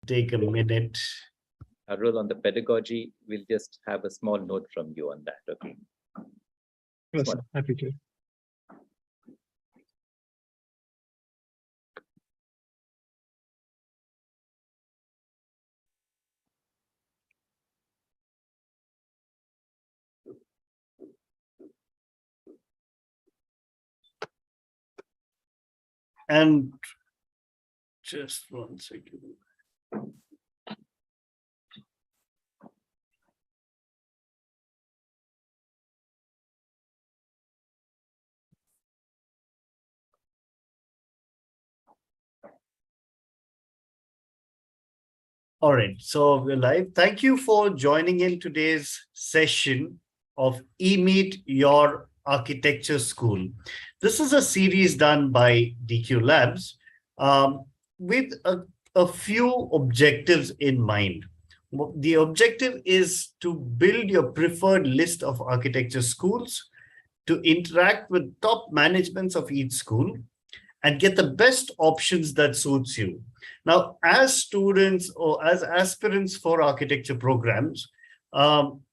take a minute. Arul, on the pedagogy, we'll just have a small note from you on that, okay? Yes, sir. Happy to. And just 1 second. All right, so we're live. Thank you for joining in today's session of eMeet Your Architecture School. This is a series done by dqlabs with a few objectives in mind. The objective is to build your preferred list of architecture schools, to interact with top managements of each school, and get the best options that suits you. Now, as students or as aspirants for architecture programs,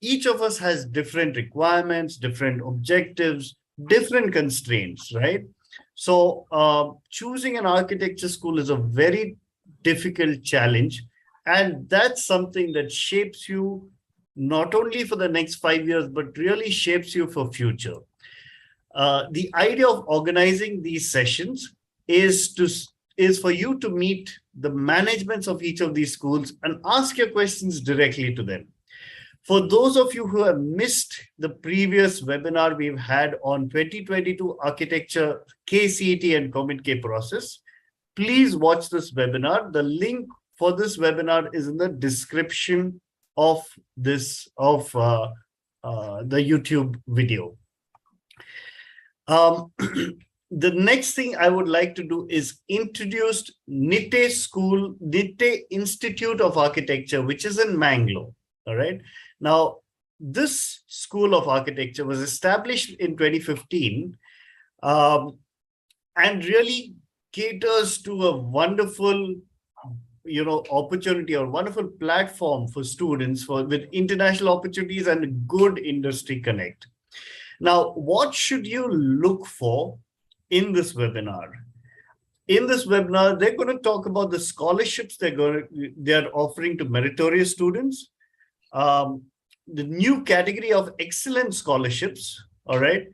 each of us has different requirements, different objectives, different constraints, right? So choosing an architecture school is a very difficult challenge. And that's something that shapes you not only for the next 5 years, but really shapes you for future. The idea of organizing these sessions is for you to meet the managements of each of these schools and ask your questions directly to them. For those of you who have missed the previous webinar we've had on 2022 architecture KCET and CommentK process, please watch this webinar. The link for this webinar is in the description of this the YouTube video. The next thing I would like to do is introduce NITTE Institute of Architecture, which is in Mangalore. All right. Now, this school of architecture was established in 2015 and really caters to a wonderful, opportunity or wonderful platform for students with international opportunities and a good industry connect. Now, what should you look for in this webinar? In this webinar, they're going to talk about the scholarships they're offering to meritorious students, the new category of excellent scholarships. All right.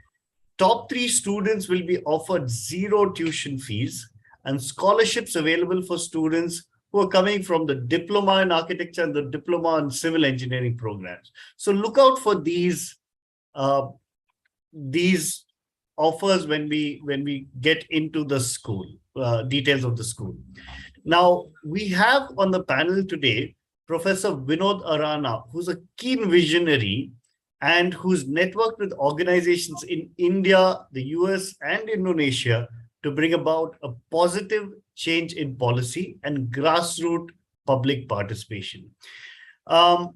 Top 3 students will be offered 0 tuition fees and scholarships available for students who are coming from the diploma in architecture and the diploma in civil engineering programs. So look out for these offers when we get into the school, details of the school. Now, we have on the panel today Professor Vinod Aranha, who's a keen visionary and who's networked with organizations in India, the US, and Indonesia to bring about a positive change in policy and grassroots public participation. For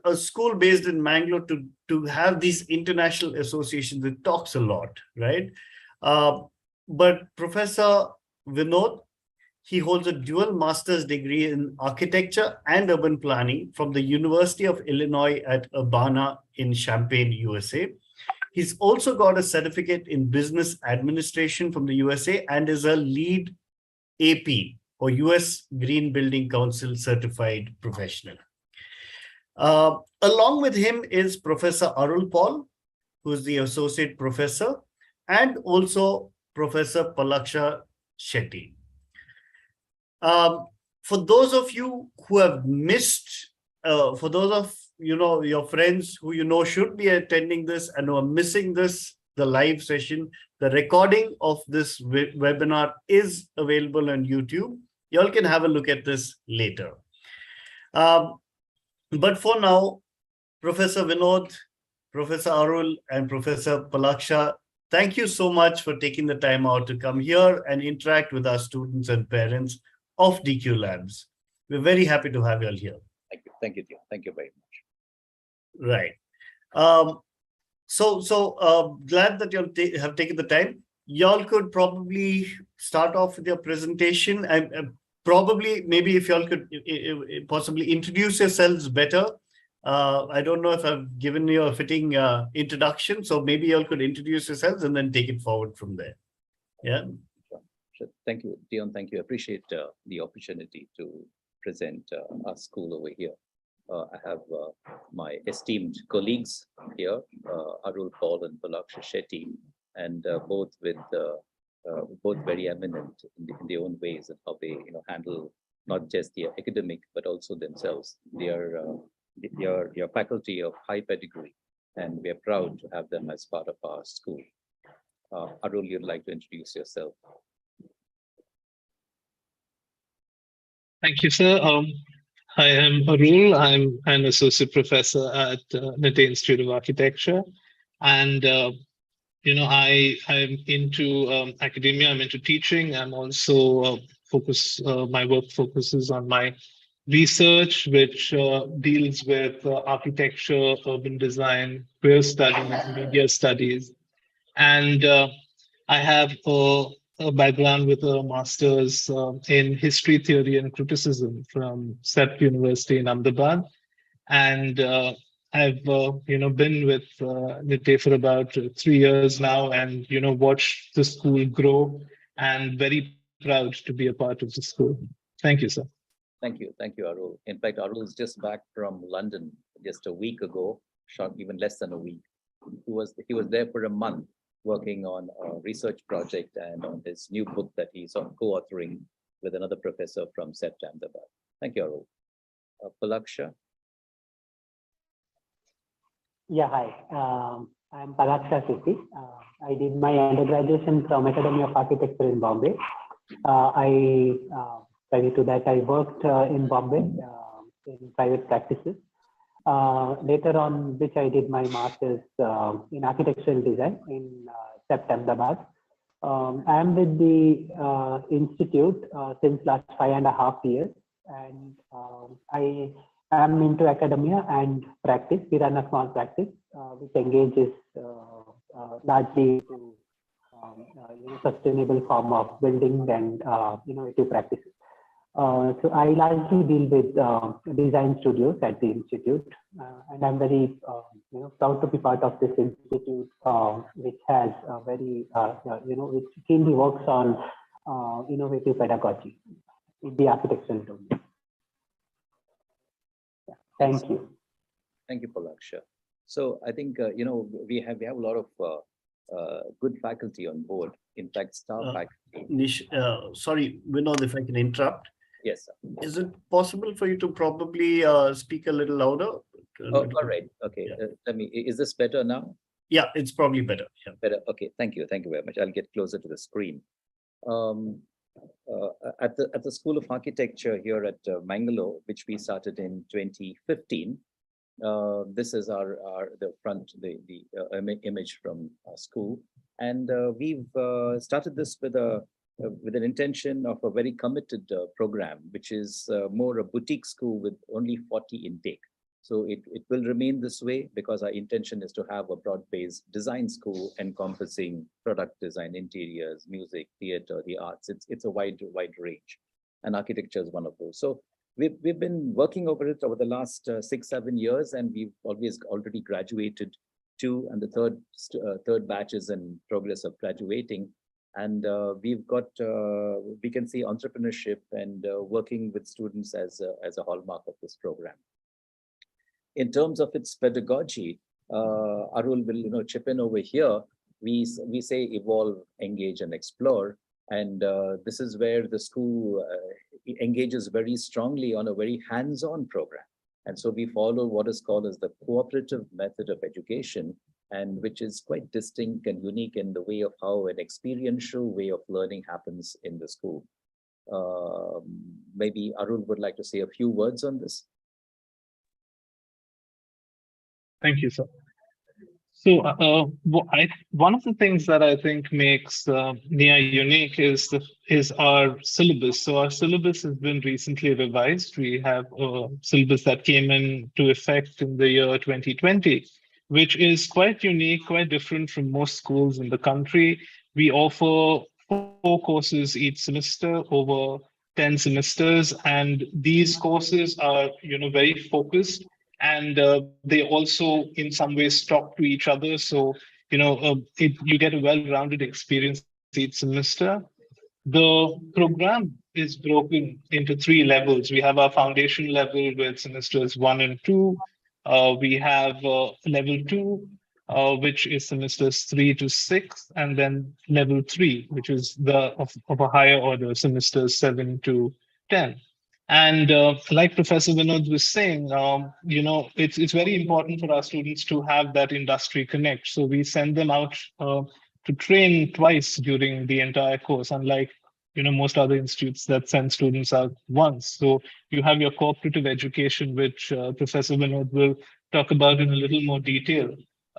a school based in Mangalore to have these international associations, it talks a lot, right? But Professor Vinod, he holds a dual master's degree in architecture and urban planning from the University of Illinois at Urbana in Champaign, USA. He's also got a certificate in business administration from the USA and is a lead AP or US Green Building Council certified professional. Along with him is Professor Arul Paul, who is the associate professor, and also Professor Palaksha Shetty. For those of you who have missed, for those of your friends who should be attending this and who are missing the live session, the recording of this webinar is available on YouTube. You all can have a look at this later. But for now, Professor Vinod, Professor Arul, and Professor Palaksha, thank you so much for taking the time out to come here and interact with our students and parents of dqlabs. We're very happy to have you all here. Thank you, dear. Thank you very much. Right. So glad that you have taken the time. Y'all could probably start off with your presentation. probably, maybe if you all could possibly introduce yourselves better. I don't know if I've given you a fitting introduction, so maybe you all could introduce yourselves and then take it forward from there. Yeah. Sure. Thank you, Dion. Thank you. Appreciate the opportunity to present our school over here. I have my esteemed colleagues here, Arul Paul and Palaksha Shetty, and both very eminent in their own ways and how they handle not just the academic but also themselves. They are faculty of high pedigree, and we are proud to have them as part of our school. Arul, you'd like to introduce yourself? Thank you, sir. I am Arul. I'm an associate professor at NITTE Institute of Architecture, and I'm into academia. I'm into teaching. I'm also my work focuses on my research, which deals with architecture, urban design, queer studies, media studies, and I have a background with a master's in history, theory, and criticism from CEPT University in Ahmedabad, and I've been with NITTE for about 3 years now, and watched the school grow, and very proud to be a part of the school. Thank you, sir. Thank you, Arul. In fact, Arul is just back from London just a week ago, even less than a week. He was there for a month, working on a research project and on his new book that he's co-authoring with another professor from CEPT Ahmedabad. Thank you, Arul. Palaksha. Yeah, hi. I'm Palaksha Shetty. I did my undergraduation from Academy of Architecture in Bombay. Prior to that, I worked in Bombay in private practices. Later on, which I did my master's in architectural design in CEPT Ahmedabad. I am with the institute since last 5.5 years, and I am into academia and practice. We run a small practice which engages largely to sustainable form of building and innovative practices. So I largely deal with design studios at the institute, and I'm very proud to be part of this institute, which has very which keenly works on innovative pedagogy in the architectural domain. Yeah, thank you. Thank you, Palaksha. So I think we have a lot of good faculty on board. In fact, staff faculty. Sorry, Vinod, if I can interrupt. Yes, sir. Is it possible for you to probably speak a little louder? Oh, all right. Okay. Yeah. Is this better now? Yeah, it's probably better. Yeah. Better. Okay. Thank you. Thank you very much. I'll get closer to the screen. At the School of Architecture here at Mangalore, which we started in 2015. This is the front, the image from our school, and we've started this with an intention of a very committed program, which is more a boutique school with only 40 intake. So it will remain this way because our intention is to have a broad-based design school encompassing product design, interiors, music, theater, the arts. It's a wide range, and architecture is one of those. So we've been working over it over the last 6-7 years, and we've already graduated 2, and the third batch is in progress of graduating. And we've got, we can see entrepreneurship and working with students as a hallmark of this program. In terms of its pedagogy, Arul will chip in over here. We say evolve, engage, and explore. And this is where the school engages very strongly on a very hands-on program. And so we follow what is called as the cooperative method of education, and which is quite distinct and unique in the way of how an experiential way of learning happens in the school. Maybe Arul would like to say a few words on this. Thank you, sir. So one of the things that I think makes NIA unique is our syllabus. So our syllabus has been recently revised. We have a syllabus that came into effect in the year 2020, which is quite unique, quite different from most schools in the country. We offer 4 courses each semester over 10 semesters, and these courses are, very focused, and they also in some ways talk to each other. So, you get a well-rounded experience each semester. The program is broken into three levels. We have our foundation level with semesters 1 and 2. We have level 2, which is semesters 3 to 6, and then level 3, which is of a higher order, semesters 7 to 10. And like Professor Vinod was saying, it's very important for our students to have that industry connect. So we send them out to train twice during the entire course, unlike most other institutes that send students out once. So you have your cooperative education, which Professor Vinod will talk about in a little more detail.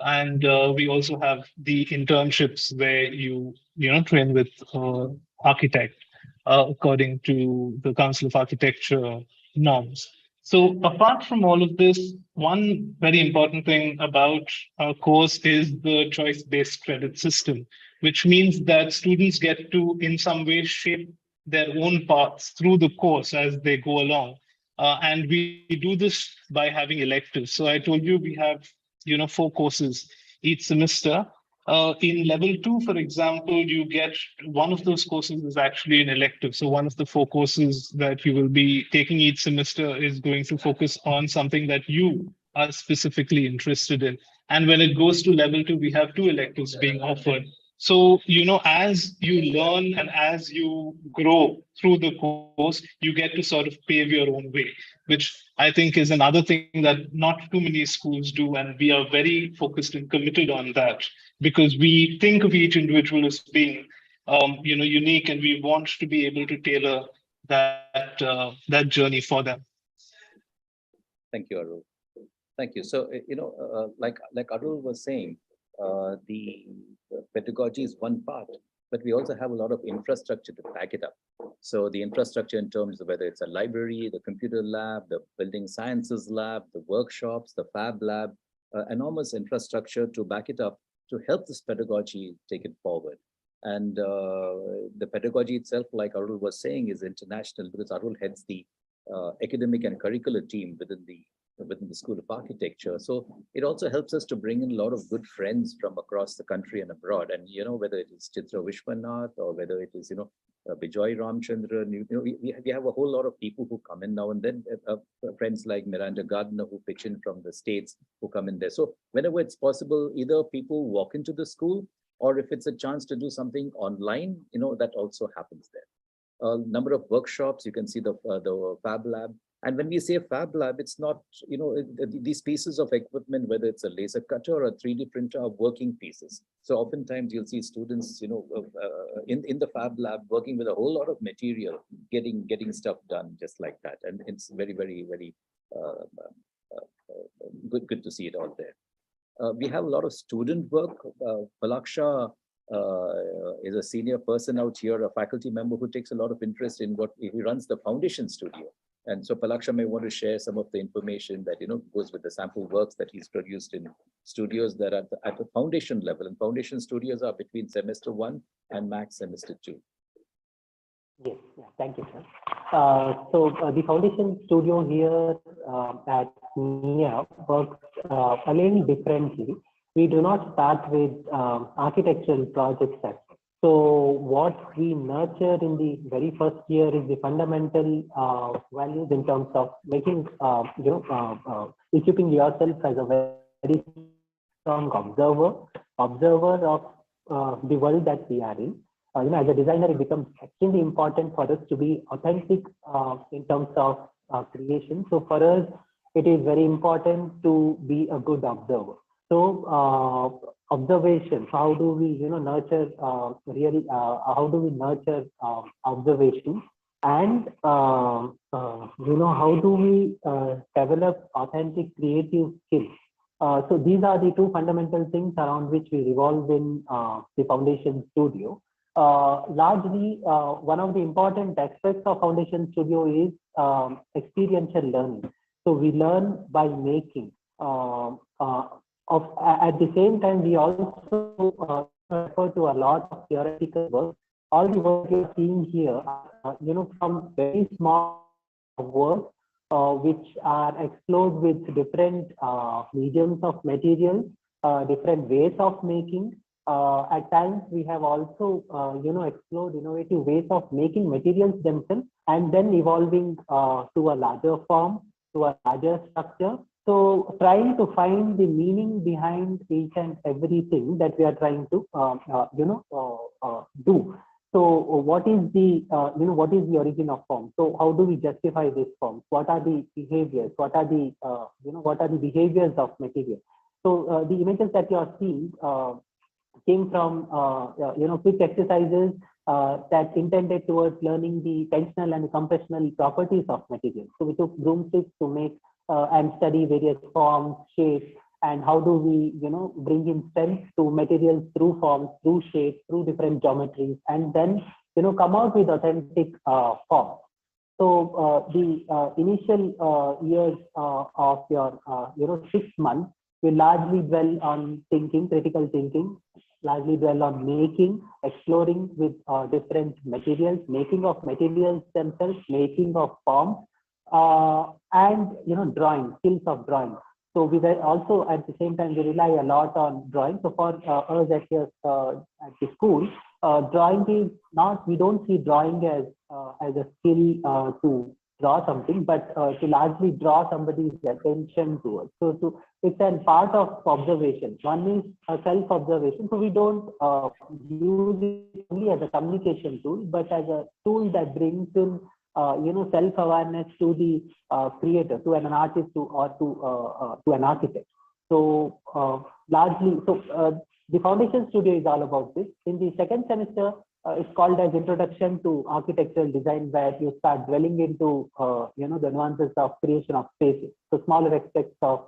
And we also have the internships where you train with architect according to the Council of Architecture norms. So apart from all of this, one very important thing about our course is the choice-based credit system, which means that students get to, in some way, shape their own paths through the course as they go along. And we do this by having electives. So I told you we have, 4 courses each semester. In level 2, for example, you get one of those courses is actually an elective. So one of the 4 courses that you will be taking each semester is going to focus on something that you are specifically interested in. And when it goes to level 2, we have 2 electives being offered. So, as you learn and as you grow through the course, you get to sort of pave your own way, which I think is another thing that not too many schools do. And we are very focused and committed on that because we think of each individual as being, unique, and we want to be able to tailor that journey for them. Thank you, Arul. Thank you. So, like Arul was saying, the pedagogy is one part, but we also have a lot of infrastructure to back it up. So the infrastructure in terms of whether it's a library, the computer lab, the building sciences lab, the workshops, the fab lab, enormous infrastructure to back it up to help this pedagogy take it forward. And the pedagogy itself, like Arul was saying, is international because Arul heads the academic and curricular team within the School of Architecture. So it also helps us to bring in a lot of good friends from across the country and abroad. And, whether it is Chitra Vishwanath or whether it is, Bijoy Ramchandra, we have a whole lot of people who come in now and then, friends like Miranda Gardner who pitch in from the States who come in there. So whenever it's possible, either people walk into the school or if it's a chance to do something online, that also happens there. A number of workshops, you can see the Fab Lab. And when we say Fab Lab, it's not, these pieces of equipment, whether it's a laser cutter or a 3D printer, are working pieces. So oftentimes you'll see students, in the Fab Lab working with a whole lot of material, getting stuff done just like that. And it's very, very, very good to see it all there. We have a lot of student work. Palaksha is a senior person out here, a faculty member who takes a lot of interest in he runs the foundation studio. And so Palaksha may want to share some of the information that, goes with the sample works that he's produced in studios that are at the foundation level. And foundation studios are between semester 1 and max semester 2. Yes, yeah, thank you, sir. The foundation studio here at NIA works a little differently. We do not start with architectural projects as well. So what we nurture in the very first year is the fundamental values in terms of making, equipping yourself as a very strong observer of the world that we are in. As a designer, it becomes extremely important for us to be authentic in terms of creation. So for us, it is very important to be a good observer. So observation, how do we nurture how do we nurture observation, and how do we develop authentic creative skills? So these are the 2 fundamental things around which we revolve in the foundation studio. Largely, one of the important aspects of foundation studio is experiential learning. So we learn by making. At the same time, we also refer to a lot of theoretical work. All the work you're seeing here are from very small work, which are explored with different mediums of materials, different ways of making. At times, we have also, explored innovative ways of making materials themselves and then evolving to a larger form, to a larger structure. So trying to find the meaning behind each and everything that we are trying to, do. So what is the, what is the origin of form? So how do we justify this form? What are the behaviors? What are the, what are the behaviors of material? So the images that you are seeing came from, quick exercises that intended towards learning the tensional and compressional properties of material. So we took broomsticks to make and study various forms, shapes, and how do we, bring in strength to materials through forms, through shapes, through different geometries, and then, come out with authentic forms. So the initial years of your, 6 months will largely dwell on thinking, critical thinking, largely dwell on making, exploring with different materials, making of materials themselves, making of forms, and drawing, skills of drawing. So we were also at the same time we rely a lot on drawing. So for us at the school, drawing is not, we don't see drawing as a skill to draw something, but to largely draw somebody's attention to us. So it's a part of observation. One is a self-observation. So we don't use it only as a communication tool, but as a tool that brings in self-awareness to the creator, to an artist, or to an architect. So largely, the foundation studio is all about this. In the second semester, it's called as Introduction to Architectural Design, where you start dwelling into the nuances of creation of spaces. So smaller aspects of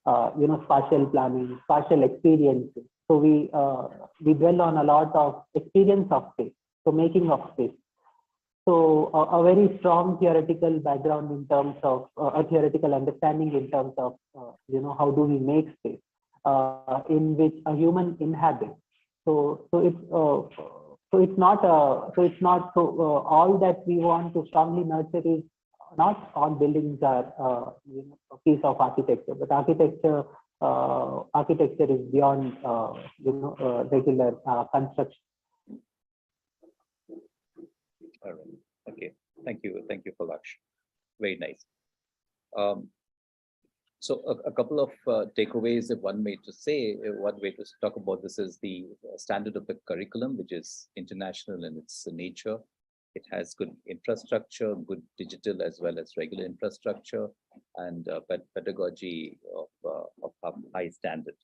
spatial planning, spatial experiences. So we dwell on a lot of experience of space, so making of space. So a very strong theoretical background in terms of a theoretical understanding in terms of how do we make space in which a human inhabits. So it's not all that we want to strongly nurture is not all buildings are a piece of architecture, but architecture is beyond regular construction. All right. Okay. Thank you, Palaksh. Very nice. So a couple of takeaways, if one way to talk about this is the standard of the curriculum, which is international in its nature. It has good infrastructure, good digital as well as regular infrastructure, and pedagogy of high standard.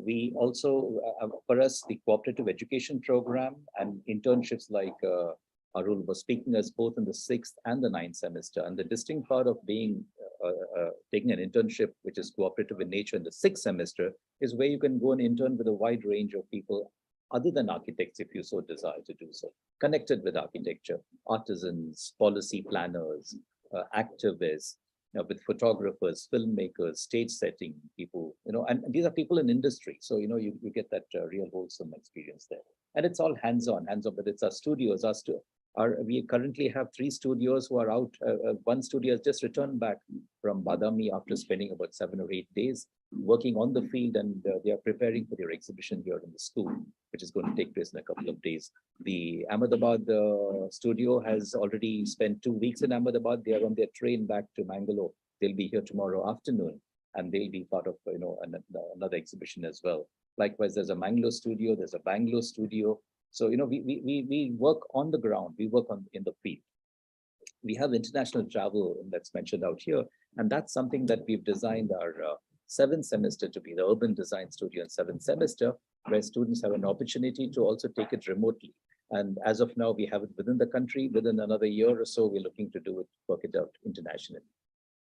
We also, for us, the cooperative education program and internships like Arul was speaking as both in the 6th and the 9th semester. And the distinct part of being taking an internship, which is cooperative in nature in the 6th semester, is where you can go and intern with a wide range of people other than architects, if you so desire to do so, connected with architecture, artisans, policy planners, activists, with photographers, filmmakers, stage setting people, and these are people in industry. So, you get that real wholesome experience there. And it's all hands-on, but it's our studios. We currently have 3 studios who are out. One studio has just returned back from Badami after spending about 7 or 8 days working on the field, and they are preparing for their exhibition here in the school, which is going to take place in a couple of days. The Ahmedabad studio has already spent 2 weeks in Ahmedabad. They are on their train back to Mangalore. They'll be here tomorrow afternoon, and they'll be part of another exhibition as well. Likewise, there's a Mangalore studio, there's a Bangalore studio. So, we work on the ground, we work in the field. We have international travel that's mentioned out here, and that's something that we've designed our 7th semester to be the urban design studio in 7th semester, where students have an opportunity to also take it remotely. And as of now, we have it within the country. Within another year or so, we're looking to work it out internationally.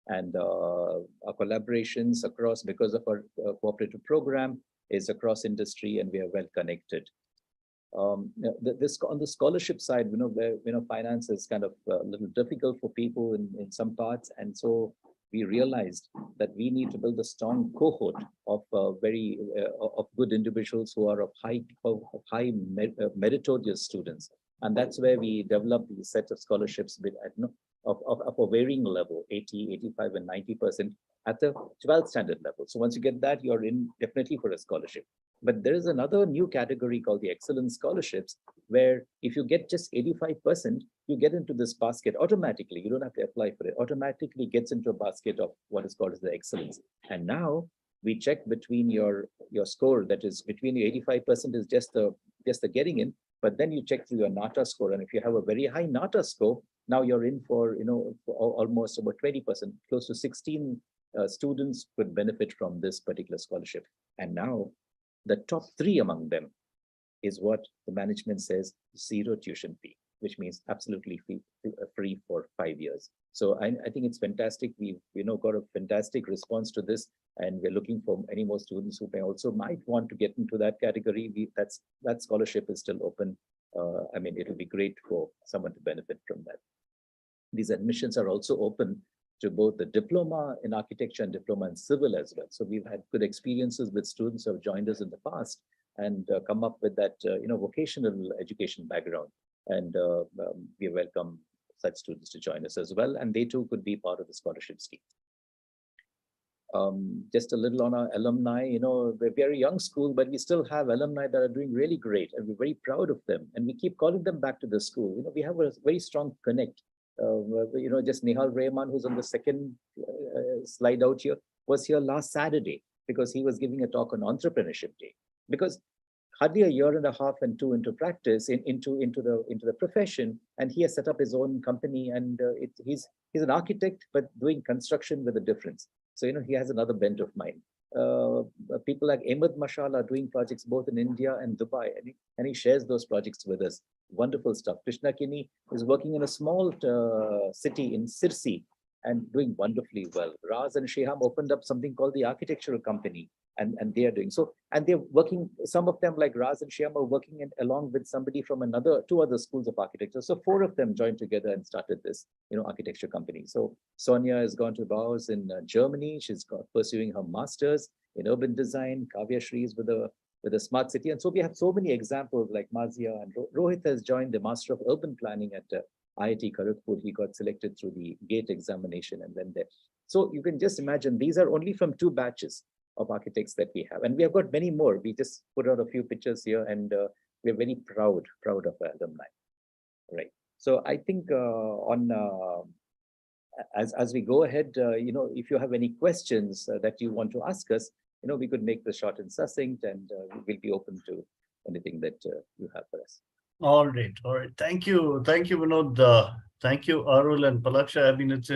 And our collaborations across, because of our cooperative program, is across industry, and we are well connected. On the scholarship side, where finance is kind of a little difficult for people in some parts, and so we realized that we need to build a strong cohort of of good individuals who are of high meritorious students, And that's where we develop these sets of scholarships of a varying level, 80, 85, and 90% at the 12th standard level. So once you get that, you're in definitely for a scholarship. But there is another new category called the excellence scholarships, where if you get just 85%, you get into this basket automatically. You don't have to apply for it. Automatically gets into a basket of what is called as the excellence. And now we check between your score, that is between the 85% is just the getting in, but then you check through your NATA score. And if you have a very high NATA score, now you're in for, for almost about 20%, close to 16 students could benefit from this particular scholarship. And now the top 3 among them is what the management says, 0 tuition fee, which means absolutely free for 5 years. So I think it's fantastic. We've got a fantastic response to this, and we're looking for any more students who might want to get into that category. That scholarship is still open. I mean, it'll be great for someone to benefit from that. These admissions are also open to both the diploma in architecture and diploma in civil as well. So we've had good experiences with students who have joined us in the past and come up with that vocational education background. And we welcome such students to join us as well, and they too could be part of the scholarship scheme. Just a little on our alumni, we're a young school, but we still have alumni that are doing really great, and we're very proud of them. And we keep calling them back to the school. We have a very strong connect. Just Nihal Rehman, who's on the second slide out here, was here last Saturday because he was giving a talk on Entrepreneurship Day. Because hardly a year and a half and 2 into practice, into the profession, and he has set up his own company, and he's an architect but doing construction with a difference. So he has another bent of mind. People like Ahmed Mashal are doing projects both in India and Dubai, and he shares those projects with us. Wonderful stuff. Krishna Kini is working in a small city in Sirsi and doing wonderfully well. Raz and Sheham opened up something called the Architectural Company, and they are doing so. And they're working, some of them like Raz and Sheham are working along with somebody from 2 other schools of architecture. So 4 of them joined together and started this, architecture company. So Sonia has gone to Bauhaus in Germany. She's pursuing her master's in urban design. Kavya Shri is with a smart city. And so we have so many examples like Mazia, and Rohit has joined the Master of Urban Planning at IIT Kharagpur. He got selected through the GATE examination and went there. So you can just imagine, these are only from 2 batches of architects that we have. And we have got many more. We just put out a few pictures here, and we're very proud of our alumni. Right. So I think as we go ahead, if you have any questions that you want to ask us, we could make this short and succinct, and we'll be open to anything that you have for us. All right. Thank you, Vinod. Thank you, Arul and Palaksha. I mean, it's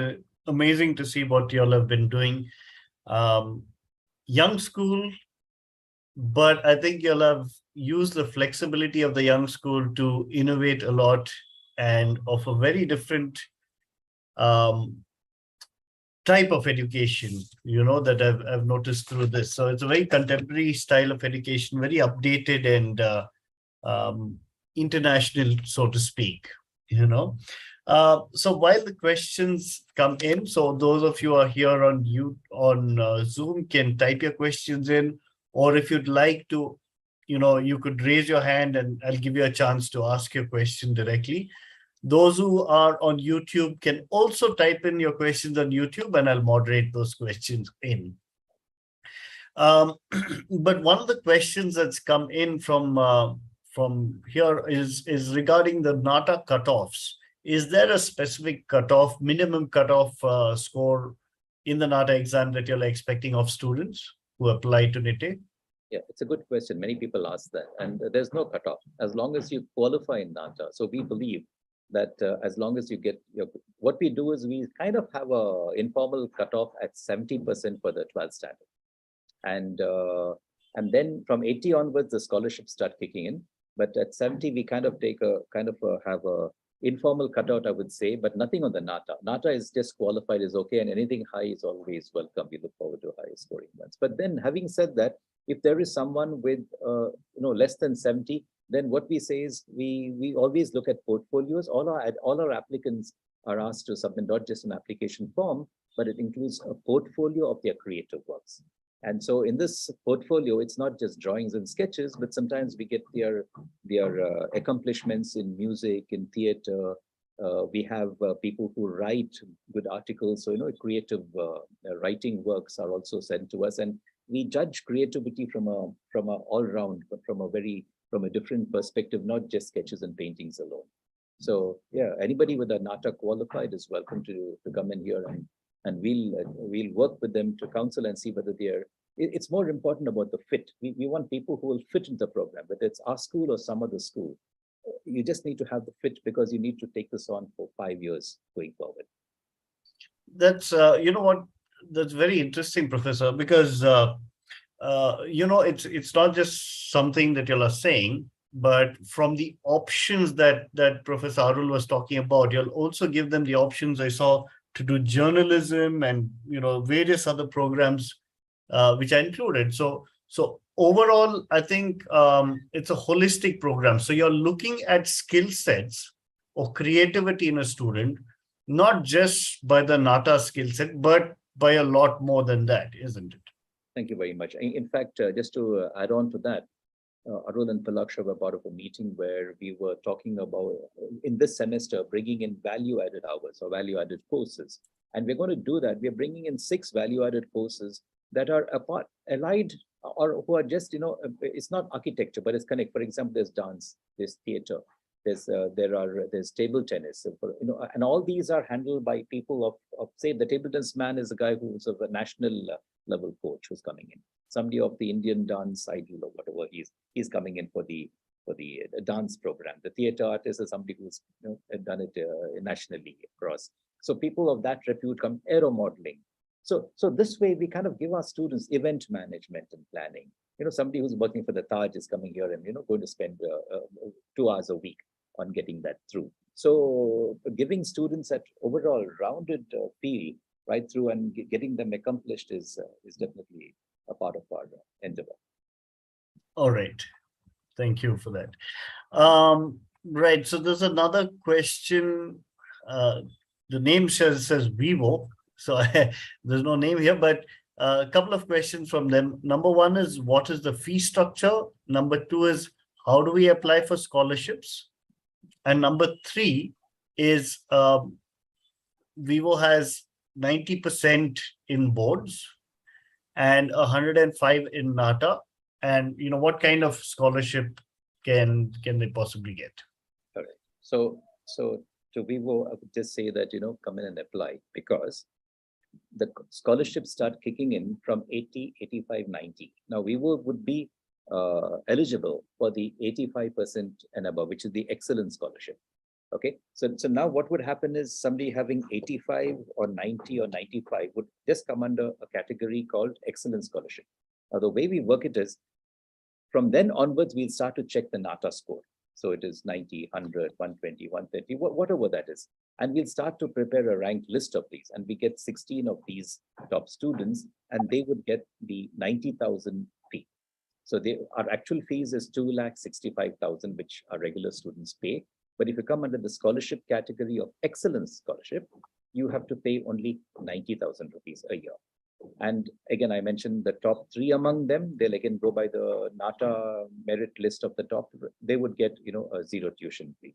amazing to see what you all have been doing. Young school, but I think you'll have used the flexibility of the young school to innovate a lot and offer very different type of education, that I've noticed through this. So it's a very contemporary style of education, very updated and international, so to speak, So while the questions come in, so those of you who are here on Zoom can type your questions in, or if you'd like to, you could raise your hand and I'll give you a chance to ask your question directly. Those who are on YouTube can also type in your questions on YouTube, and I'll moderate those questions in. But one of the questions that's come in from here is regarding the NATA cutoffs. Is there a specific cutoff, minimum cutoff score in the NATA exam that you're expecting of students who apply to NITTE? Yeah, it's a good question. Many people ask that, and there's no cutoff as long as you qualify in NATA. So we believe that as long as you get what we do is we kind of have a informal cutoff at 70% for the 12th standard, and then from 80 onwards the scholarships start kicking in. But at 70 we kind of have a informal cutout, I would say, but nothing on the NATA. NATA is just qualified is okay, and anything high is always welcome. We look forward to higher scoring ones. But then, having said that, if there is someone with less than 70, then what we say is we always look at portfolios. All our applicants are asked to submit not just an application form, but it includes a portfolio of their creative works. And so in this portfolio, it's not just drawings and sketches, but sometimes we get their accomplishments in music, in theater. We have people who write good articles. So, creative writing works are also sent to us. And we judge creativity from a all round, but from a different perspective, not just sketches and paintings alone. So yeah, anybody with a NATA qualified is welcome to come in here, and we'll work with them to counsel and see whether it's more important about the fit. We want people who will fit into the program, whether it's our school or some other school. You just need to have the fit, because you need to take this on for 5 years going forward. That's that's very interesting, Professor, because it's not just something that you are saying, but from the options that Professor Arul was talking about, you'll also give them the options. I saw to do journalism and various other programs which I included. So overall, I think it's a holistic program. So you're looking at skill sets or creativity in a student, not just by the NATA skill set, but by a lot more than that, isn't it? Thank you very much. In fact, just to add on to that, Arul and Palaksha were part of a meeting where we were talking about, in this semester, bringing in value-added hours or value-added courses. And we're going to do that. We're bringing in 6 value-added courses that are allied, or who are just, it's not architecture, but it's connect. For example, there's dance, there's theater, there's table tennis, and all these are handled by people of say, the table tennis man is a guy who's of a national level coach who's coming in. Somebody of the Indian dance idol or whatever, he's coming in for the dance program. The theater artist is somebody who's done it nationally across. So people of that repute come. Aero modeling. So this way we kind of give our students event management and planning. Somebody who's working for the Taj is coming here and going to spend 2 hours a week on getting that through. So giving students that overall rounded feel right through and getting them accomplished is definitely a part of our endeavor. All right. Thank you for that. Right. So there's another question. The name says Vivo. So there's no name here, but a couple of questions from them. Number 1 is, what is the fee structure? Number 2 is, how do we apply for scholarships? And number 3 is, Vivo has 90% in boards and 105 in NATA. And what kind of scholarship can they possibly get? All right. So to Vivo, I would just say that come in and apply, because the scholarships start kicking in from 80, 85, 90. Now Vivo would be eligible for the 85% and above, which is the excellence scholarship. Okay, so now what would happen is somebody having 85 or 90 or 95 would just come under a category called excellence scholarship. Now the way we work it is, from then onwards, we'll start to check the NATA score. So it is 90, 100, 120, 130, whatever that is. And we'll start to prepare a ranked list of these. And we get 16 of these top students, and they would get the 90,000 fee. So our actual fees is 2,65,000, which our regular students pay. But if you come under the scholarship category of excellence scholarship, you have to pay only 90,000 rupees a year. And again, I mentioned the top 3 among them, they'll again go by the NATA merit list of the top. They would get, a 0 tuition fee.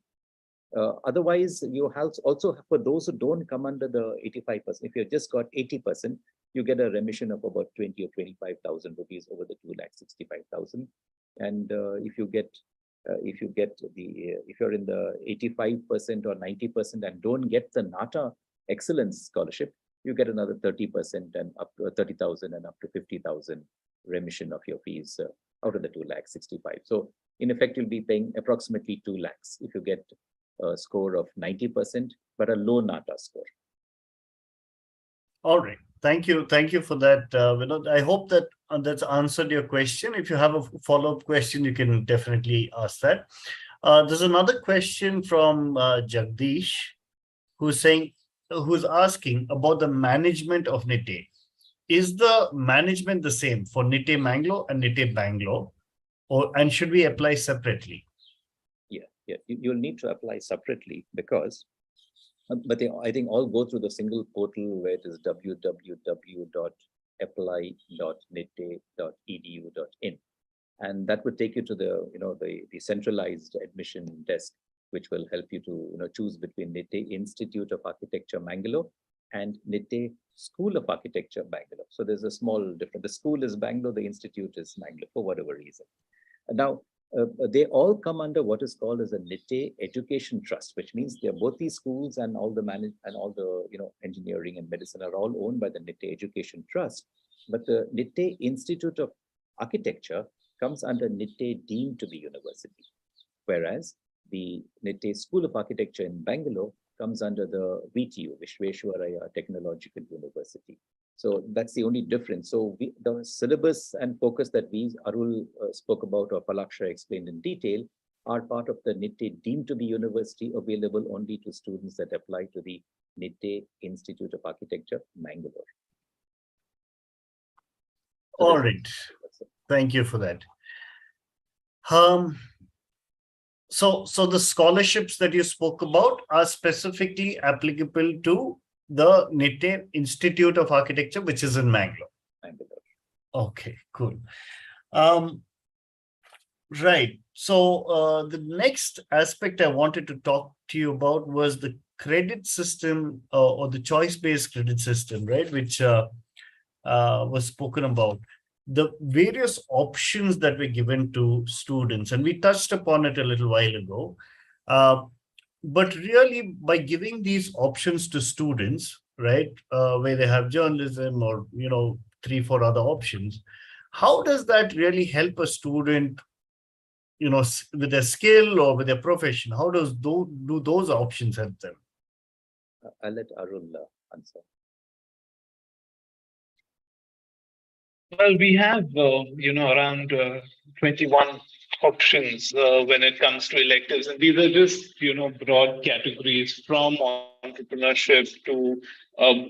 Otherwise, you have also, for those who don't come under the 85%, if you've just got 80%, you get a remission of about 20 or 25,000 rupees over the 2,65,000. And if you're in the 85% or 90% and don't get the NATA excellence scholarship, you get another 30% and up to 30,000 and up to 50,000 remission of your fees out of the 2,65,000. So in effect, you'll be paying approximately 2 lakhs if you get a score of 90%, but a low NATA score. All right. Thank you. Thank you for that, Vinod. I hope that that's answered your question. If you have a follow-up question, you can definitely ask that. There's another question from Jagdish, who's asking about the management of NITTE. Is the management the same for NITTE Mangalore and NITTE Bangalore, and should we apply separately? Yeah, you'll need to apply separately, because, but I think all go through the single portal where it is www.nitte.ac.in. apply.nitte.edu.in. And that would take you to the centralized admission desk, which will help you to choose between NITTE Institute of Architecture, Mangalore, and NITTE School of Architecture, Bangalore. So there's a small difference. The school is Bangalore, the institute is Mangalore, for whatever reason. Now, they all come under what is called as a NITTE Education Trust, which means they're both these schools and all the engineering and medicine are all owned by the NITTE Education Trust. But the NITTE Institute of Architecture comes under NITTE deemed to be university, whereas the NITTE School of Architecture in Bangalore comes under the VTU, Vishveshwaraya Technological University. So that's the only difference. So the syllabus and focus that Arul spoke about, or Palaksha explained in detail, are part of the NITTE deemed to be university, available only to students that apply to the NITTE Institute of Architecture, Mangalore. So all right. Thank you for that. So the scholarships that you spoke about are specifically applicable to the NITTE Institute of Architecture, which is in Mangalore. Okay, cool. Right. So the next aspect I wanted to talk to you about was the credit system, or the choice-based credit system, right, which was spoken about. The various options that were given to students, and we touched upon it a little while ago. But really, by giving these options to students, right, where they have journalism or 3-4 other options, how does that really help a student, with their skill or with their profession? How do those options help them? I'll let Arul answer. Well, we have, around 21 options when it comes to electives. And these are just, broad categories, from entrepreneurship to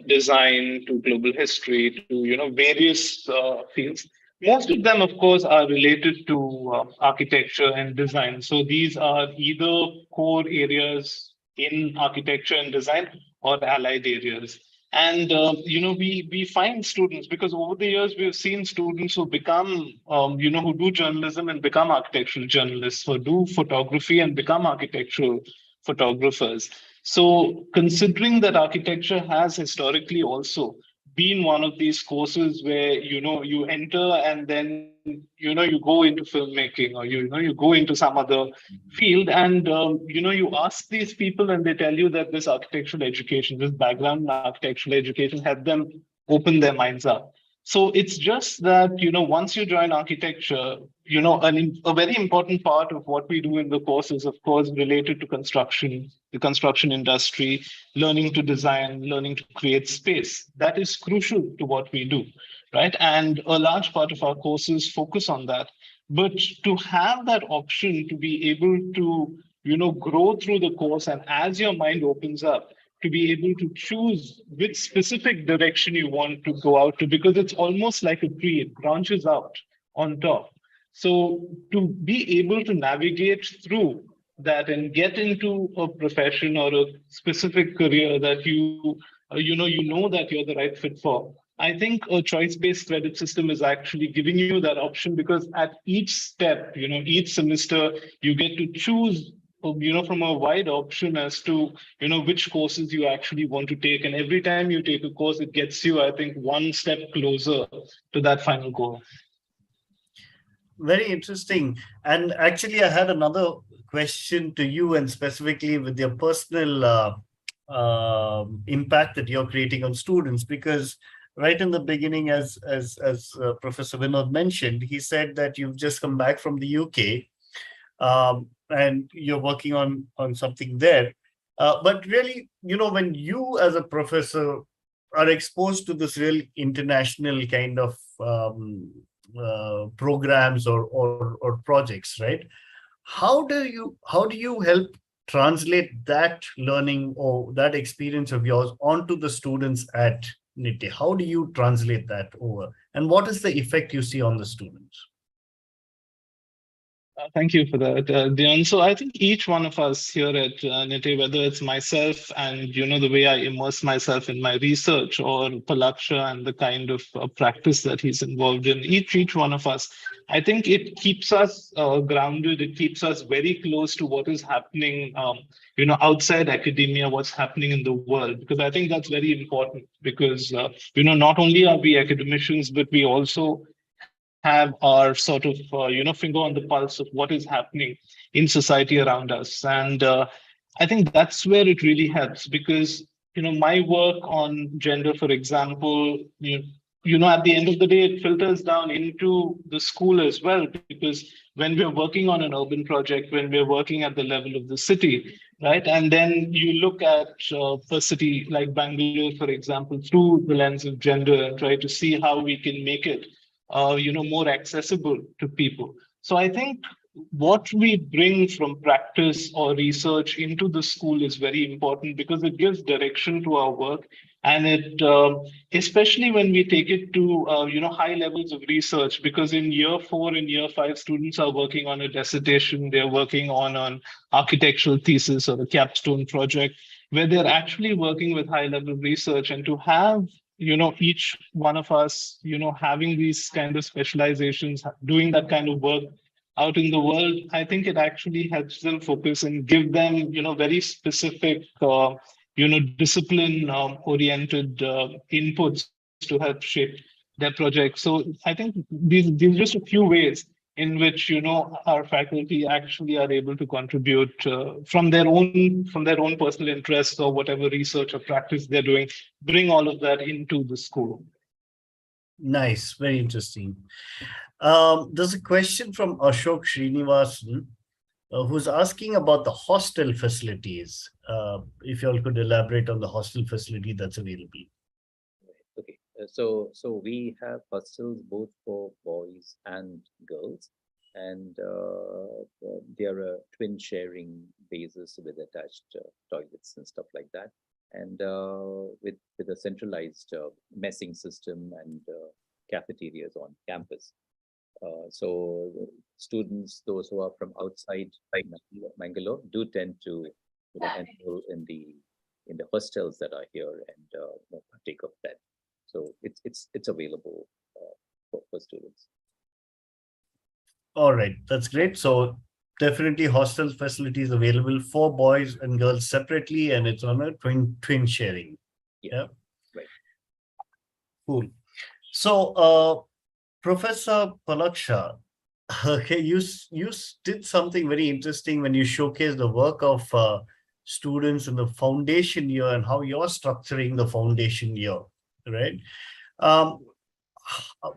design to global history to, various fields. Most of them, of course, are related to architecture and design. So these are either core areas in architecture and design or allied areas. And, we find students, because over the years, we've seen students who become, who do journalism and become architectural journalists, who do photography and become architectural photographers. So considering that architecture has historically also been one of these courses where, you enter and then, you go into filmmaking, or, you go into some other field, and, you ask these people and they tell you that this architectural education, this background in architectural education helped them open their minds up. So it's just that, once you join architecture, a very important part of what we do in the course is, of course, related to construction, the construction industry, learning to design, learning to create space. That is crucial to what we do, right? And a large part of our courses focus on that. But to have that option to be able to, grow through the course, and as your mind opens up, to be able to choose which specific direction you want to go out to, because it's almost like a tree, it branches out on top. So to be able to navigate through that and get into a profession or a specific career that you know that you're the right fit for, I think a choice-based credit system is actually giving you that option, because at each step, each semester, you get to choose from a wide option as to, which courses you actually want to take. And every time you take a course, it gets you, I think, one step closer to that final goal. Very interesting. And actually, I had another question to you, and specifically with your personal impact that you're creating on students, because right in the beginning, as Professor Vinod mentioned, he said that you've just come back from the UK. And you're working on something there. But really, when you as a professor are exposed to this real international kind of programs or projects, right? How do you help translate that learning or that experience of yours onto the students at NITTE? How do you translate that over? And what is the effect you see on the students? Thank you for that, Dion. So I think each one of us here at NITTE, whether it's myself and the way I immerse myself in my research, or Palaksha and the kind of practice that he's involved in, each one of us, I think it keeps us grounded. It keeps us very close to what is happening, outside academia, what's happening in the world. Because I think that's very important. Because not only are we academicians, but we also have our sort of finger on the pulse of what is happening in society around us. And I think that's where it really helps, because my work on gender, for example, at the end of the day, it filters down into the school as well. Because when we're working on an urban project, when we're working at the level of the city, right, and then you look at a city like Bangalore, for example, through the lens of gender, and try to see how we can make it more accessible to people. So I think what we bring from practice or research into the school is very important, because it gives direction to our work. And it, especially when we take it to, high levels of research, because in year 4 and year 5, students are working on a dissertation, they're working on an architectural thesis or a capstone project, where they're actually working with high level research. And to have each one of us having these kind of specializations, doing that kind of work out in the world, I think it actually helps them focus and give them very specific discipline oriented inputs to help shape their project. So I think these are just a few ways in which our faculty actually are able to contribute from their own personal interests, or whatever research or practice they're doing, bring all of that into the school. Nice, very interesting. There's a question from Ashok Srinivasan, who's asking about the hostel facilities. If you all could elaborate on the hostel facility that's available. Okay, so we have hostels both for boys and girls, and they are a twin sharing basis with attached toilets and stuff like that, and with a centralized messing system and cafeterias on campus. So students, those who are from outside Mangalore, do tend to enroll in the hostels that are here, and partake of that. So it's available for students. All right, that's great. So definitely hostel facilities available for boys and girls separately, and it's on a twin sharing. Yeah. Right. Cool. So Professor Palaksha, okay, you did something very interesting when you showcased the work of students in the foundation year and how you're structuring the foundation year, right?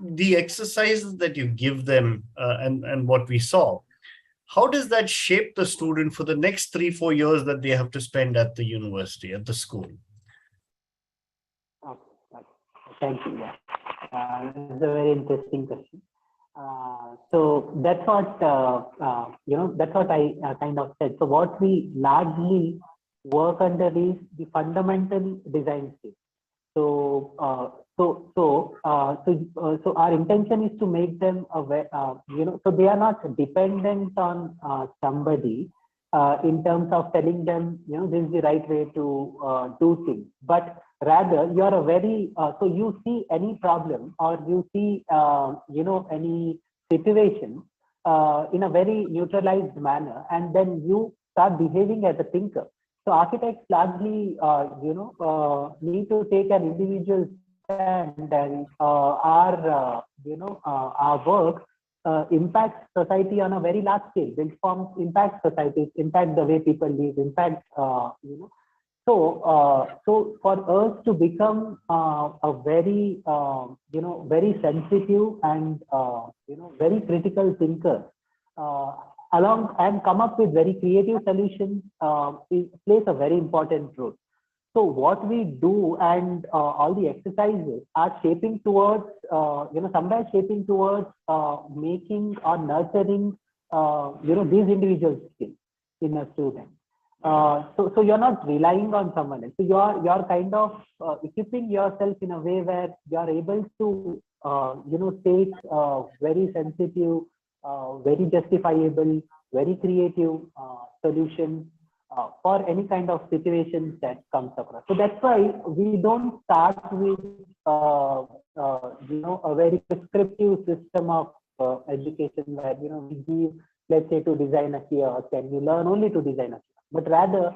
The exercises that you give them and what we saw, how does that shape the student for the next 3-4 years that they have to spend at the university, at the school? Thank you. Yeah. It's a very interesting question. So that's what that's what I kind of said. So what we largely work under is the fundamental design stage. So so our intention is to make them aware, so they are not dependent on somebody in terms of telling them, this is the right way to do things, but rather you're a very so you see any problem, or you see any situation in a very neutralized manner, and then you start behaving as a thinker. So architects largely need to take an individual stand, and our work impacts society on a very large scale. Built forms impact society, impact the way people live, impact So for us to become a very very sensitive and very critical thinker, along and come up with very creative solutions, it plays a very important role. So what we do and all the exercises are shaping towards somewhere shaping towards making or nurturing these individual skills in a student. So you're not relying on someone else. So you're kind of equipping yourself in a way where you're able to take very sensitive very justifiable, very creative solutions for any kind of situations that comes across. So that's why we don't start with a very prescriptive system of education where we give, let's say, to design a kiosk and you learn only to design a kiosk, but rather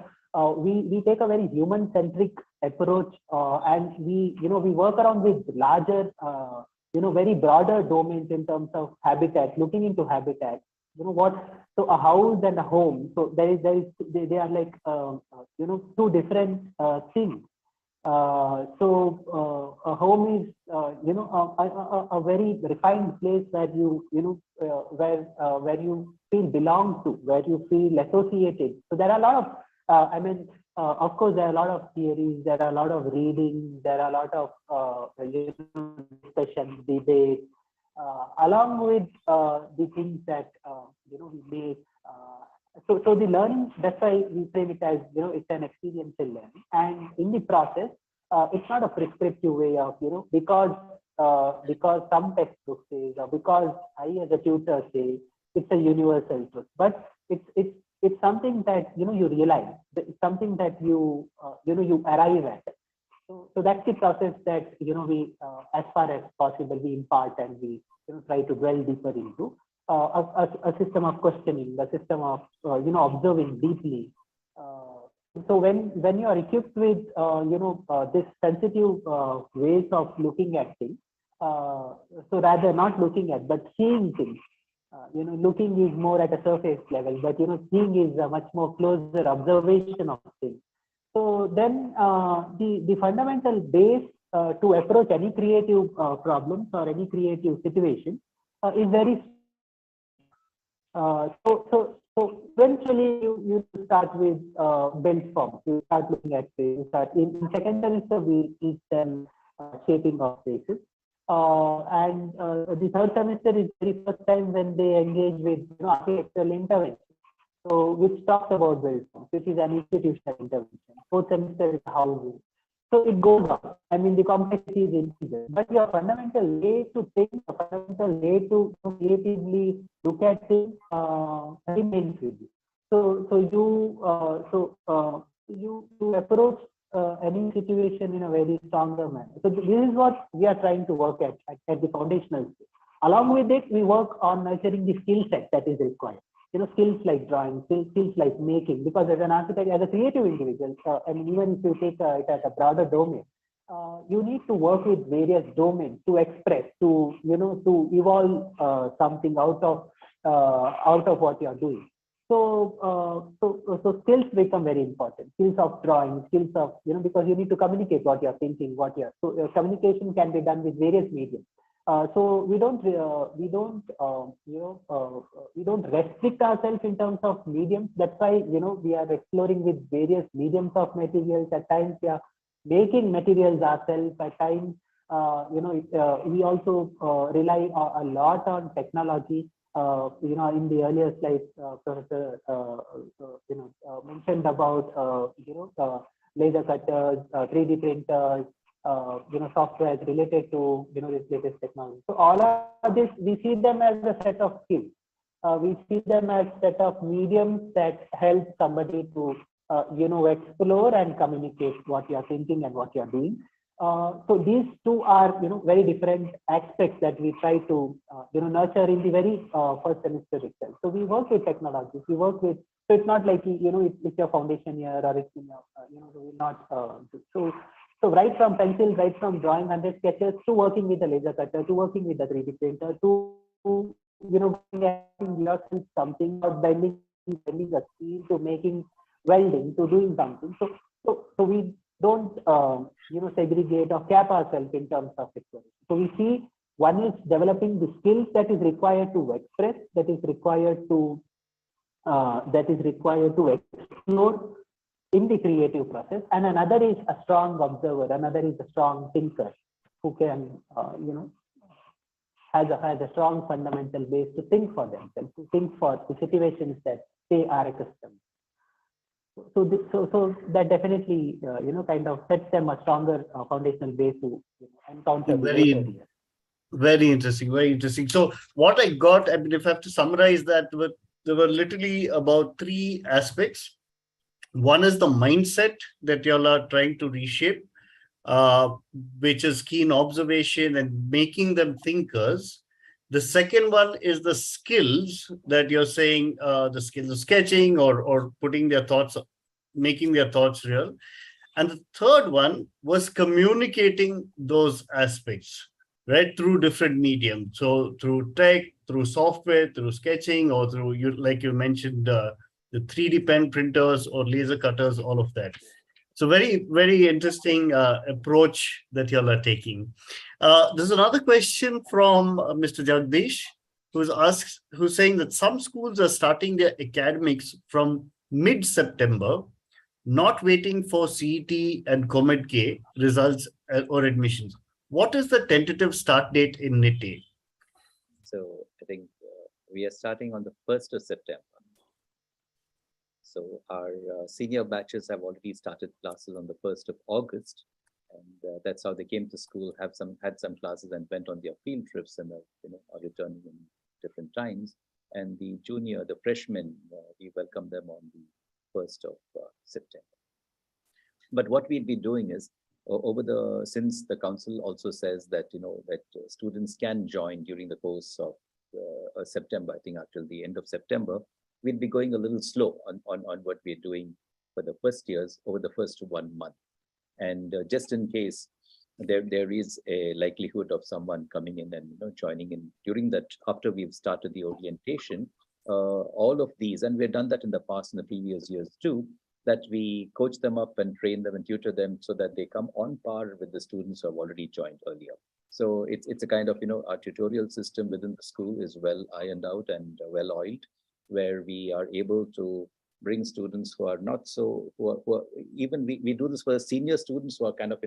we take a very human centric approach, and we work around with larger very broader domains in terms of habitat, looking into habitat. So a house and a home, so they are like two different things. So a home is a very refined place where where you feel belong to, where you feel associated. So there are a lot of of course, there are a lot of theories, there are a lot of reading, there are a lot of discussion, debate, along with the things that we make. So the learning, that's why we frame it as it's an experiential learning, and in the process, it's not a prescriptive way of because some textbooks say, or because I as a tutor say it's a universal truth, but it's something that you realize, it's something that you arrive at. So that's the process that we as far as possible we impart, and we try to dwell deeper into a system of questioning, a system of observing deeply. So when you are equipped with this sensitive ways of looking at things, so rather not looking at but seeing things. Looking is more at a surface level, but seeing is a much more closer observation of things. So then the fundamental base to approach any creative problems or any creative situation is very so eventually you start with built form. You start looking at space. You start in second semester we teach them shaping of spaces. And the third semester is the very first time when they engage with architectural intervention. So which talks about built forms, which is an institutional intervention. Fourth semester is housing. So it goes on. I mean, the complexity is increasing, but your fundamental way to think, your fundamental way to creatively look at things remains with you. So you approach any situation in a very stronger manner. So this is what we are trying to work at the foundational stage. Along with it, we work on nurturing the skill set that is required. Skills like drawing, skills like making, because as an architect, as a creative individual, and even if you take it as a broader domain, you need to work with various domains to express, to evolve something out of what you are doing. So skills become very important. Skills of drawing, skills of because you need to communicate what you are thinking, so communication can be done with various mediums. So we don't restrict ourselves in terms of mediums. That's why we are exploring with various mediums of materials. At times we are making materials ourselves. At times we also rely a lot on technology. In the earlier slides, Professor mentioned about laser cutters, 3D printers. Software related to this latest technology. So all of this, we see them as a set of skills. We see them as set of mediums that help somebody to explore and communicate what you are thinking and what you are doing. So these two are very different aspects that we try to nurture in the very first semester itself. So we work with technologies. We work with, so it's not like it's your foundation year or it's in your not so right from pencil, right from drawing 100 sketches to working with a laser cutter, to working with a 3D printer, to getting yourself something, or bending a steel, to making welding, to doing something. So we don't segregate or cap ourselves in terms of exploration. So we see one is developing the skills that is required to express, that is required to explore in the creative process, and another is a strong observer, another is a strong thinker who can has a strong fundamental base to think for themselves, to think for the situations that they are accustomed. So that definitely kind of sets them a stronger foundational base to encounter very Very interesting, very interesting. So what I got, I mean, if I have to summarize that, there were literally about three aspects. One is the mindset that y'all are trying to reshape, uh, which is keen observation and making them thinkers. The second one is the skills that you're saying, the skills of sketching or putting their thoughts, making their thoughts real. And the third one was communicating those aspects, right, through different mediums. So through tech, through software, through sketching, or through, you like you mentioned, the 3D pen printers or laser cutters, all of that. So very, very interesting approach that y'all are taking. There's another question from Mr. Jagdish, who's saying that some schools are starting their academics from mid-September, not waiting for CET and Comet K results or admissions. What is the tentative start date in NITTE? So I think we are starting on the 1st of September. So our senior batches have already started classes on the 1st of August. And that's how they came to school, had some classes and went on their field trips and are returning in different times. And the freshmen, we welcome them on the 1st of September. But what we'll be doing is since the council also says that, students can join during the course of September, I think until the end of September, we'll be going a little slow on what we're doing for the first years over the first 1 month. And just in case there is a likelihood of someone coming in and joining in during that, after we've started the orientation, all of these, and we've done that in the past in the previous years too, that we coach them up and train them and tutor them so that they come on par with the students who have already joined earlier. So it's a kind of, our tutorial system within the school is well ironed out and well oiled, where we are able to bring students who are not so, even we do this for senior students who are kind of,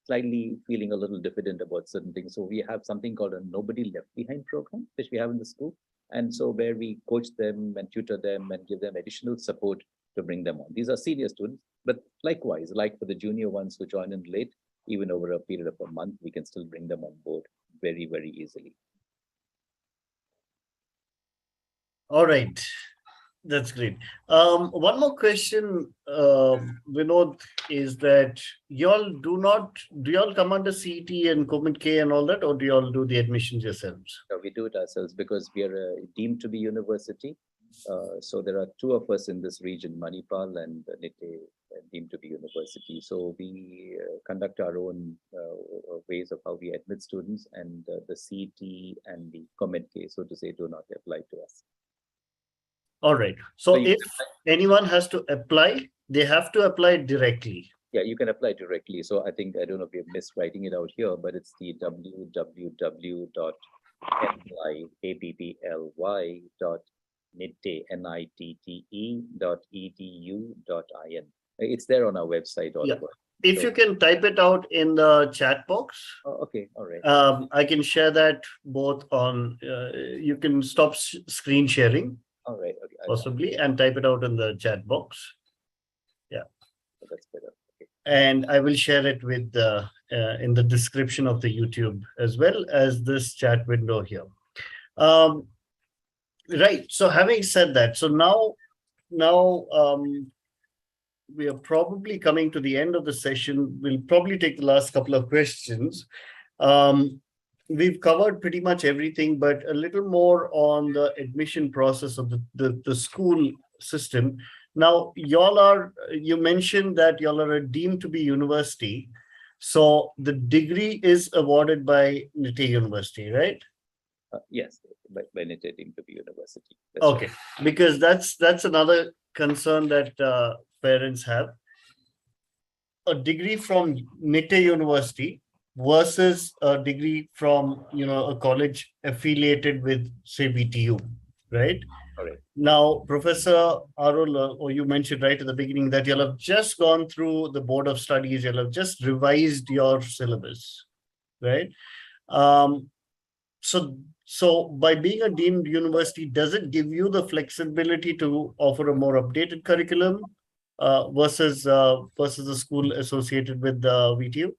slightly feeling a little diffident about certain things. So we have something called a Nobody Left Behind program, which we have in the school. And so where we coach them and tutor them and give them additional support to bring them on. These are senior students, but likewise, like for the junior ones who join in late, even over a period of a month, we can still bring them on board very, very easily. All right. That's great. One more question, Vinod, is that do y'all come under CET and Comet K and all that, or do y'all do the admissions yourselves? No, we do it ourselves because we are deemed to be university. So there are two of us in this region, Manipal and NITTE, deemed to be university. So we conduct our own ways of how we admit students, and the CET and the Comet K, so to say, do not apply to us. All right. So if anyone has to apply, they have to apply directly. Yeah, you can apply directly. So I think, I don't know if we're miswriting it out here, but it's the www.nitte.edu.in. It's there on our website. Yeah. If you can type it out in the chat box. Oh, okay. All right. I can share that both on, you can stop screen sharing. All right. Okay. Possibly, and type it out in the chat box. Yeah. Oh, that's better. Okay. And I will share it with in the description of the YouTube as well as this chat window here. Right. So having said that, so now we are probably coming to the end of the session. We'll probably take the last couple of questions. We've covered pretty much everything, but a little more on the admission process of the school system. Now, you mentioned that y'all are deemed to be university. So the degree is awarded by NITTE University, right? Yes, by NITTE deemed to be university. That's okay, right. Because that's another concern that parents have. A degree from NITTE University versus a degree from a college affiliated with, say, VTU, right? Correct. Now, Professor Aranha, or you mentioned right at the beginning that you'll have just gone through the Board of Studies, you'll have just revised your syllabus, right? So by being a deemed university, does it give you the flexibility to offer a more updated curriculum versus the school associated with the VTU?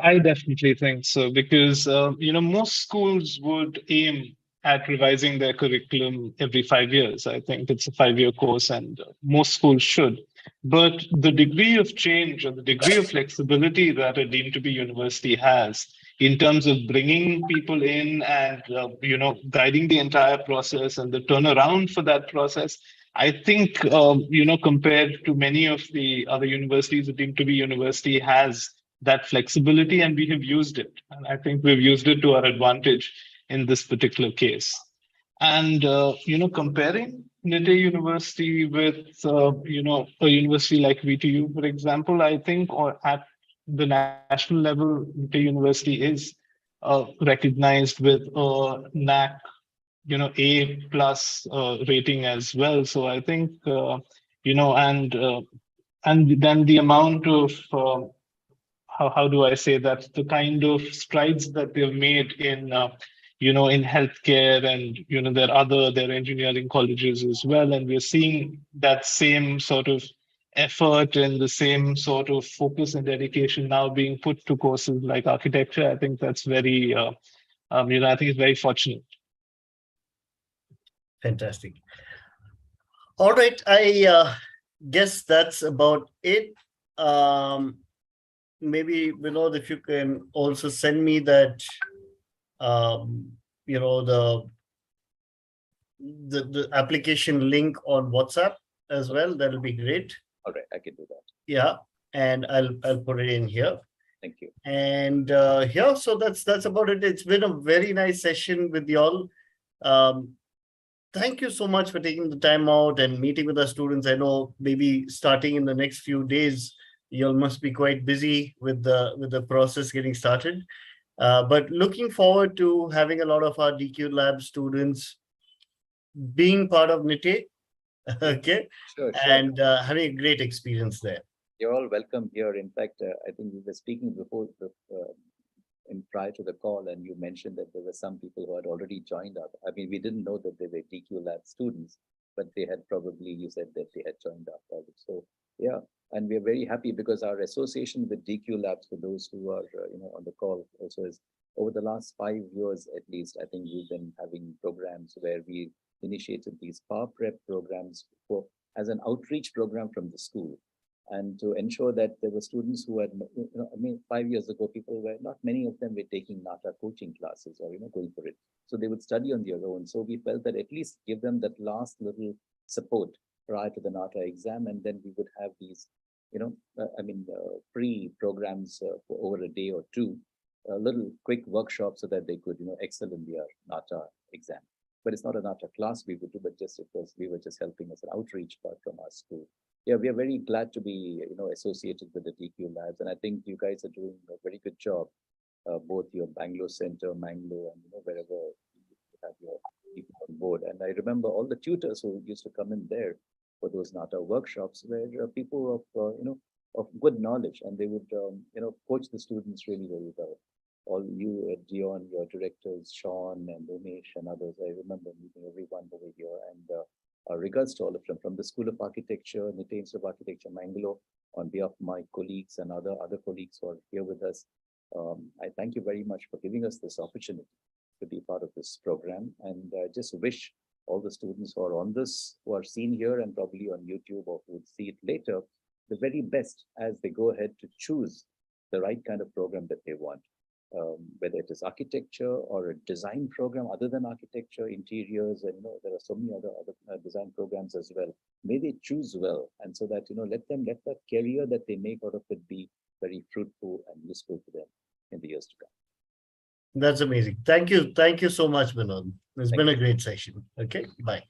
I definitely think so because most schools would aim at revising their curriculum every 5 years. I think it's a 5-year course, and most schools should. But the degree of change or the degree of flexibility that a deemed to be university has in terms of bringing people in and guiding the entire process and the turnaround for that process, I think compared to many of the other universities, a deemed to be university has that flexibility, and we have used it. And I think we've used it to our advantage in this particular case. And comparing NITTE University with a university like VTU, for example, I think or at the national level, NITTE University is recognized with a NAC A plus rating as well. So I think and then the amount of how do I say that, the kind of strides that they've made in in healthcare, and their engineering colleges as well, and we're seeing that same sort of effort and the same sort of focus and dedication now being put to courses like architecture. I think that's very I think it's very fortunate. Fantastic. All right, I guess that's about it. Maybe Vinod, if you can also send me that the application link on WhatsApp as well, that'll be great. All right, I can do that. Yeah, and I'll put it in here. Thank you. And yeah, so that's about it. It's been a very nice session with y'all. Thank you so much for taking the time out and meeting with our students. I know maybe starting in the next few days, you all must be quite busy with the process getting started. But looking forward to having a lot of our DQ students being part of NITTE, okay? Sure. And having a great experience there. You're all welcome here. In fact, I think we were speaking before prior to the call, and you mentioned that there were some people who had already joined up. I mean, we didn't know that they were dqlabs students, but they had probably, you said that they had joined our project. So yeah, and we're very happy because our association with dqlabs, for those who are on the call also, is over the last 5 years at least. I think we've been having programs where we initiated these power prep programs as an outreach program from the school, and to ensure that there were students who had, I mean, 5 years ago, people were, not many of them were taking NATA coaching classes or, going for it. So they would study on their own. So we felt that at least give them that last little support prior to the NATA exam. And then we would have these, free programs for over a day or two, a little quick workshop so that they could, excel in their NATA exam. But it's not a NATA class we would do, but just we were just helping as an outreach part from our school. Yeah, we are very glad to be, associated with the dqlabs, and I think you guys are doing a very good job, both your Bangalore Center, Mangalore, and wherever you have your people on board. And I remember all the tutors who used to come in there for those NATA workshops were people of, of good knowledge, and they would, coach the students really very well. All you, Dion, your directors, Sean and Umesh and others, I remember meeting everyone over here, and regards to all of them from the School of Architecture, NITTE Institute of Architecture, Mangalore, on behalf of my colleagues and other colleagues who are here with us. I thank you very much for giving us this opportunity to be part of this program, and I just wish all the students who are on this, who are seen here and probably on YouTube or who would see it later, the very best as they go ahead to choose the right kind of program that they want. Whether it is architecture or a design program other than architecture, interiors, and there are so many other design programs as well. May they choose well, and so that let that career that they make out of it be very fruitful and useful to them in the years to come. That's amazing. Thank you so much, Vinod. It's been a great session. Okay, bye.